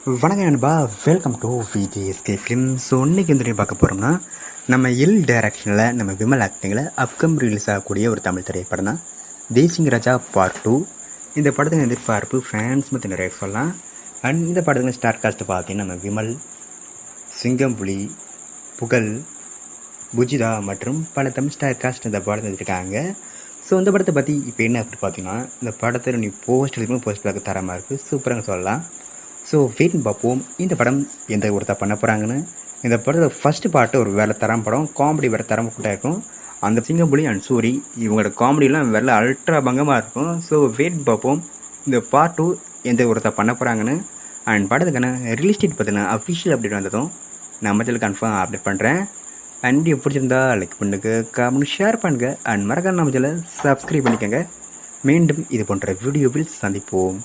வணக்கம் நண்பா, welcome to VJSK film. So இன்றைக்கி வந்து பார்க்க போகிறோம்னா, நம்ம எல் டைரக்ஷனில் நம்ம விமல் ஆக்டிங்கில் அப்கம் ரிலீஸ் ஆகக்கூடிய ஒரு தமிழ் திரைப்படம் தான் தேசிங் ராஜா பார்ட் 2. இந்த படத்துக்கு எதிர்பார்ப்பு ஃபேன்ஸ் மற்ற நிறைய சொல்லலாம். அண்ட் இந்த படத்துக்கு ஸ்டார் காஸ்ட்டு பார்த்தீங்கன்னா நம்ம விமல், சிங்கம்புலி, புகழ், புஜிதா மற்றும் பல தமிழ் ஸ்டார் காஸ்ட் இந்த படத்தை எடுத்துருக்காங்க. ஸோ இந்த படத்தை பற்றி இப்போ என்ன அப்படி பார்த்தீங்கன்னா, இந்த படத்தில் நீ போஸ்ட் பார்க்க தரமாக இருக்குது, சூப்பராக சொல்லலாம். ஸோ வெயிட் பார்ப்போம் இந்த படம் எந்த ஒருத்தர் பண்ண போகிறாங்கன்னு. இந்த படத்தில் ஃபஸ்ட்டு பாட்டு ஒரு வேலை தரம் படம், காமெடி வேறு தரம் கூட்டாக இருக்கும். அந்த சிங்கம்புலி அண்ட் சூரி இவங்களோட காமெடியெலாம் வேலை அல்ட்ரா பங்கமாக இருக்கும். ஸோ வெயிட் பார்ப்போம் இந்த பார்ட் 2 எந்த ஒருத்தர் பண்ண போகிறாங்கன்னு. அண்ட் படத்துக்கான ரிலீஸ் டேட் பார்த்தீங்கன்னா அஃபிஷியல் அப்டேட் வந்ததும் நான் மச்சல் கன்ஃபார்ம் அப்டேட் பண்ணுறேன். அண்ட் பிடிச்சிருந்தா லைக் பண்ணுங்க, கமெண்ட் ஷேர் பண்ணுங்க, அண்ட் மறக்காம நம்ம சேனலை சப்ஸ்கிரைப் பண்ணிக்கோங்க. மீண்டும் இது போன்ற வீடியோவில் சந்திப்போம்.